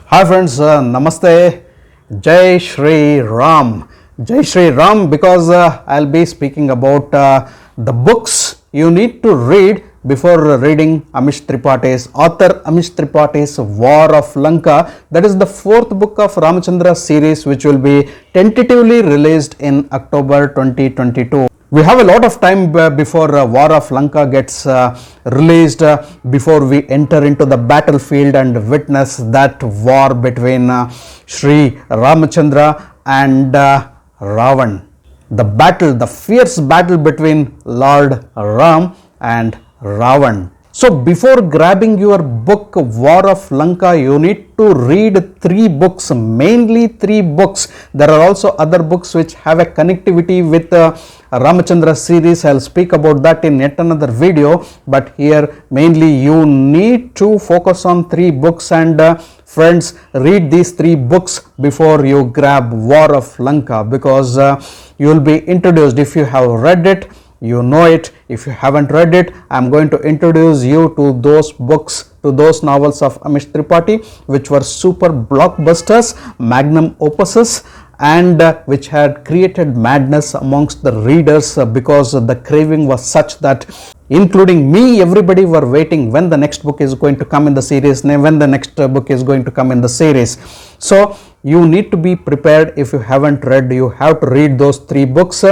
Hi friends, Namaste, Jai Shri Ram. Jai Shri Ram because I'll be speaking about the books you need to read before reading Amish Tripathi's author Amish Tripathi's War of Lanka. That is the fourth book of Ramachandra series which will be tentatively released in October 2022. We have a lot of time before War of Lanka gets released, before we enter into the battlefield and witness that war between Sri Ramachandra and Ravan. The battle, the fierce battle between Lord Ram and Ravan. So before grabbing your book War of Lanka, you need to read 3 books, mainly 3 books. There are also other books which have a connectivity with Ramachandra series. I'll speak about that in yet another video, but here mainly you need to focus on 3 books and friends, read these 3 books before you grab War of Lanka, because you will be introduced. If you have read it, you know it. If you haven't read it, I am going to introduce you to those books, to those novels of Amish Tripathi which were super blockbusters, magnum opuses, and which had created madness amongst the readers because the craving was such that, including me, everybody were waiting when the next book is going to come in the series, when the next book is going to come in the series. So you need to be prepared. If you haven't read, you have to read those 3 books.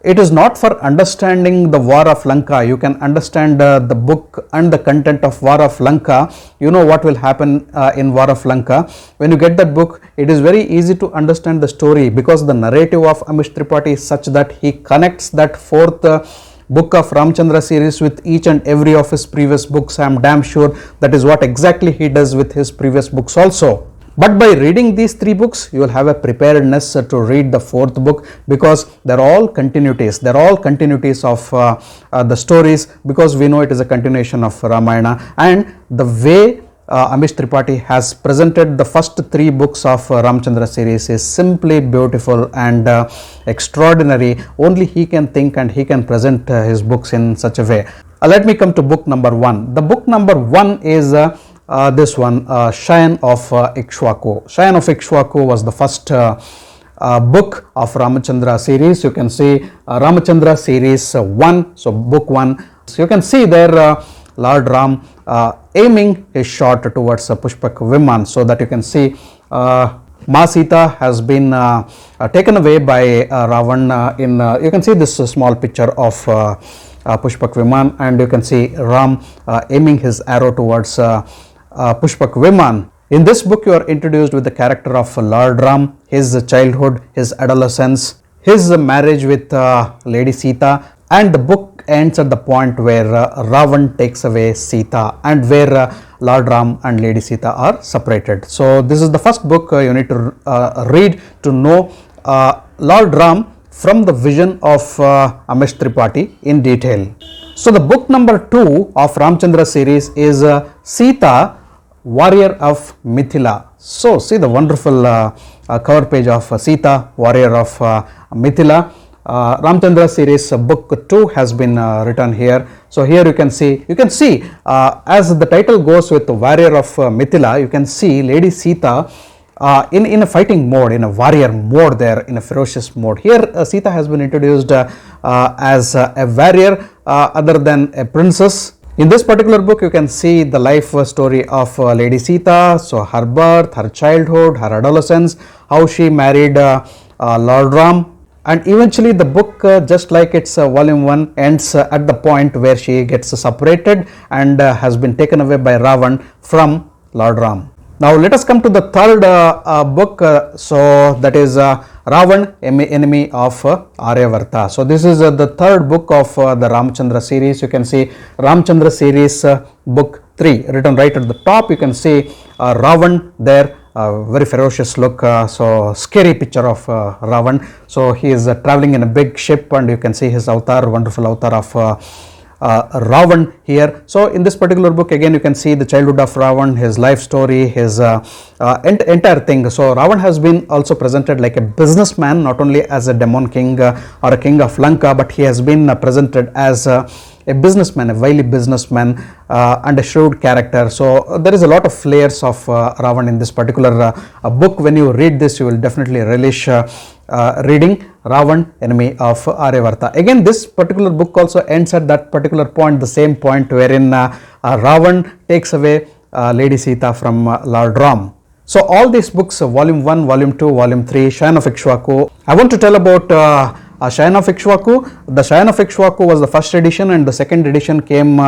It is not for understanding the War of Lanka. You can understand the book and the content of War of Lanka. You know what will happen in War of Lanka. When you get that book, it is very easy to understand the story, because the narrative of Amish Tripathi is such that he connects that 4th book of Ramachandra series with each and every of his previous books. I am damn sure that is what exactly he does with his previous books also. But by reading these 3 books, you will have a preparedness to read the 4th book, because they are all continuities. They are all continuities of the stories, because we know it is a continuation of Ramayana. And the way Amish Tripathi has presented the first 3 books of Ramachandra series is simply beautiful and extraordinary. Only he can think and he can present his books in such a way. Let me come to book number 1. The book number 1 is this one, Cheyenne of Ikshwaku. Cheyenne of Ikshwaku was the first book of Ramachandra series. You can see Ramachandra series 1, so book 1. So you can see there Lord Ram aiming his shot towards Pushpak Viman, so that you can see Ma Sita has been taken away by Ravan. You can see this small picture of Pushpak Viman, and you can see Ram aiming his arrow towards Pushpak Viman. In this book, you are introduced with the character of Lord Ram, his childhood, his adolescence, his marriage with Lady Sita, and the book ends at the point where Ravan takes away Sita, and where Lord Ram and Lady Sita are separated. So this is the first book you need to read to know Lord Ram from the vision of Amish Tripathi in detail. So the book number 2 of Ramachandra series is Sita, Warrior of Mithila. So see the wonderful cover page of Sita, Warrior of Mithila. Ramachandra series book 2 has been written here. So here you can see as the title goes with the Warrior of Mithila, you can see Lady Sita in a fighting mode, in a warrior mode there, in a ferocious mode. Here Sita has been introduced as a warrior other than a princess. In this particular book, you can see the life story of Lady Sita, so her birth, her childhood, her adolescence, how she married Lord Ram, and eventually the book, just like its volume 1, ends at the point where she gets separated and has been taken away by Ravan from Lord Ram. Now let us come to the third book, so that is Ravan, enemy of Aryavarta. So this is the third book of the Ramachandra series. You can see Ramachandra series book 3 written right at the top. You can see Ravan there, very ferocious look, so scary picture of Ravan. So he is traveling in a big ship, and you can see his avatar, wonderful avatar of Ravan here. So in this particular book, again you can see the childhood of Ravan, his life story, his entire thing. So Ravan has been also presented like a businessman, not only as a demon king or a king of Lanka, but he has been presented as a businessman, a wily businessman, and a shrewd character. So there is a lot of layers of Ravan in this particular book. When you read this, you will definitely relish reading Ravan, enemy of Aryavarta. Again, this particular book also ends at that particular point, the same point wherein Ravan takes away Lady Sita from Lord Ram. So all these books, volume 1, volume 2, volume 3, Shayan of Ikshvaku. I want to tell about Shayan of Ikshvaku. The Shayan of Ikshvaku was the first edition, and the second edition came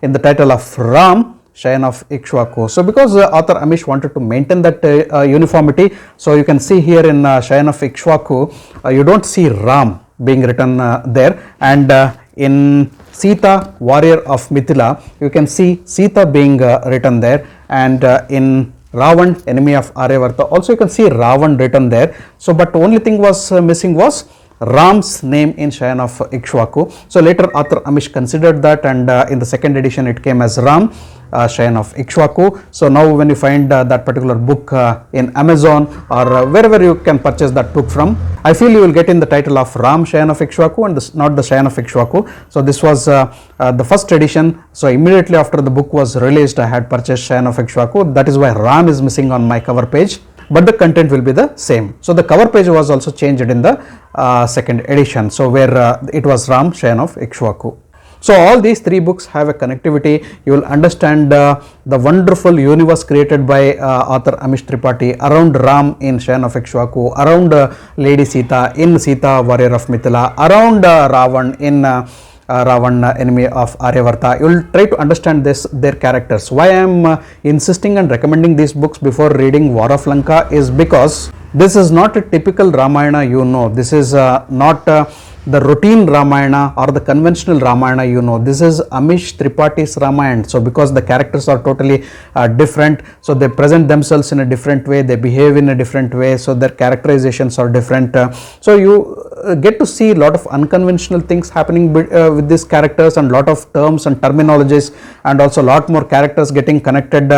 in the title of Ram, Shayan of Ikshvaku. So because author Amish wanted to maintain that uniformity, so you can see here in Shayan of Ikshvaku, you don't see Ram being written there, and in Sita, warrior of Mithila, you can see Sita being written there, and in Ravan, enemy of Aryavarta, also you can see Ravan written there. So but the only thing was missing was Ram's name in Shayan of Ikshvaku. So later author Amish considered that, and in the second edition it came as Ram, Shayan of Ikshvaku. So now when you find that particular book in Amazon or wherever you can purchase that book from, I feel you will get in the title of Ram, Shayan of Ikshvaku, and not the Shayan of Ikshvaku. So this was the first edition. So immediately after the book was released, I had purchased Shayan of Ikshvaku. That is why Ram is missing on my cover page, but the content will be the same. So the cover page was also changed in the second edition, so where it was Ram, Shayan of Ikshvaku. So all these three books have a connectivity. You will understand the wonderful universe created by author Amish Tripathi around Ram in Shayan of Ikshvaku, around Lady Sita in Sita, warrior of Mithila, around Ravan in Ravan, enemy of Aryavarta. You will try to understand their characters. Why I am insisting and recommending these books before reading War of Lanka is because this is not a typical Ramayana, you know. This is not the routine Ramayana or the conventional Ramayana, you know. This is Amish Tripathi's Ramayana. So because the characters are totally different, so they present themselves in a different way, they behave in a different way, so their characterizations are different. So you get to see a lot of unconventional things happening with these characters, and lot of terms and terminologies, and also a lot more characters getting connected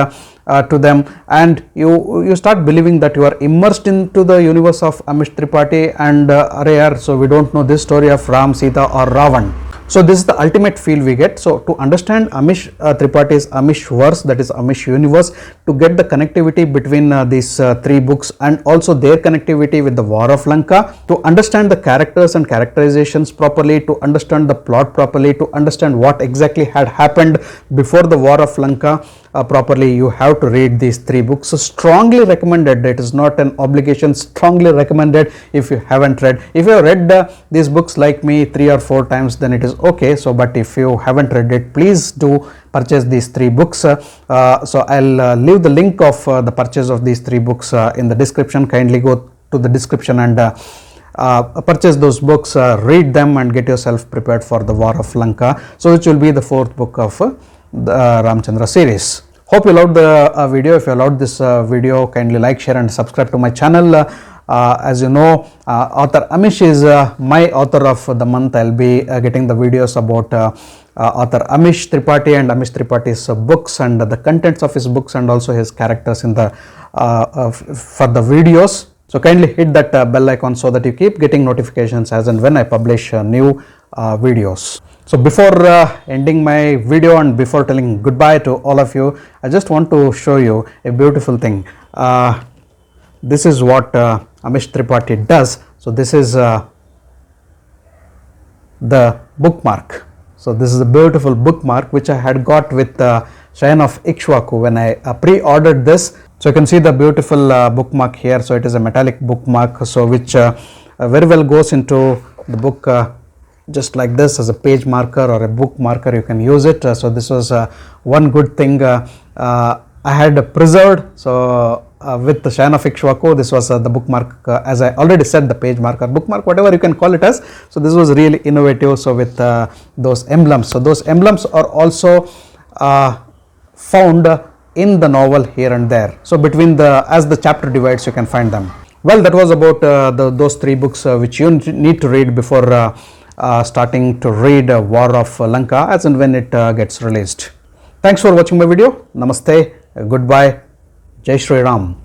to them, and you start believing that you are immersed into the universe of Amish Tripathi and Arayar. So we don't know this story of Ram, Sita or Ravan. So this is the ultimate feel we get. So to understand Amish Tripathi's Amish verse, that is Amish universe, to get the connectivity between these three books, and also their connectivity with the War of Lanka, to understand the characters and characterizations properly, to understand the plot properly, to understand what exactly had happened before the War of Lanka properly, you have to read these three books. So strongly recommended. It is not an obligation, strongly recommended if you haven't read. If you have read these books like me 3 or 4 times, then it is okay. So but if you haven't read it, please do purchase these three books. So I'll leave the link of the purchase of these three books in the description. Kindly go to the description and purchase those books, read them, and get yourself prepared for the War of Lanka, so which will be the 4th book of the Ramchandra series. Hope you loved the video. If you loved this video, kindly like, share and subscribe to my channel. As you know, author Amish is my author of the month. I'll be getting the videos about author Amish Tripathi and Amish Tripathi's books and the contents of his books, and also his characters in the for the videos. So kindly hit that bell icon so that you keep getting notifications as and when I publish new videos. So before ending my video and before telling goodbye to all of you, I just want to show you a beautiful thing. This is what Amish Tripathi does. So this is the bookmark. So this is a beautiful bookmark which I had got with Shayan of Ikshvaku when I pre-ordered this. So you can see the beautiful bookmark here. So it is a metallic bookmark, so which very well goes into the book, just like this, as a page marker or a book marker. You can use it. So this was one good thing I had preserved. So with the Shayan of Ikshvaku, this was the bookmark, as I already said, the page marker, bookmark, whatever you can call it as. So this was really innovative. So with those emblems, so those emblems are also found in the novel here and there. So between as the chapter divides, you can find them. Well, that was about those three books which you need to read before starting to read War of Lanka as and when it gets released. Thanks for watching my video. Namaste, goodbye, Jai Shri Ram.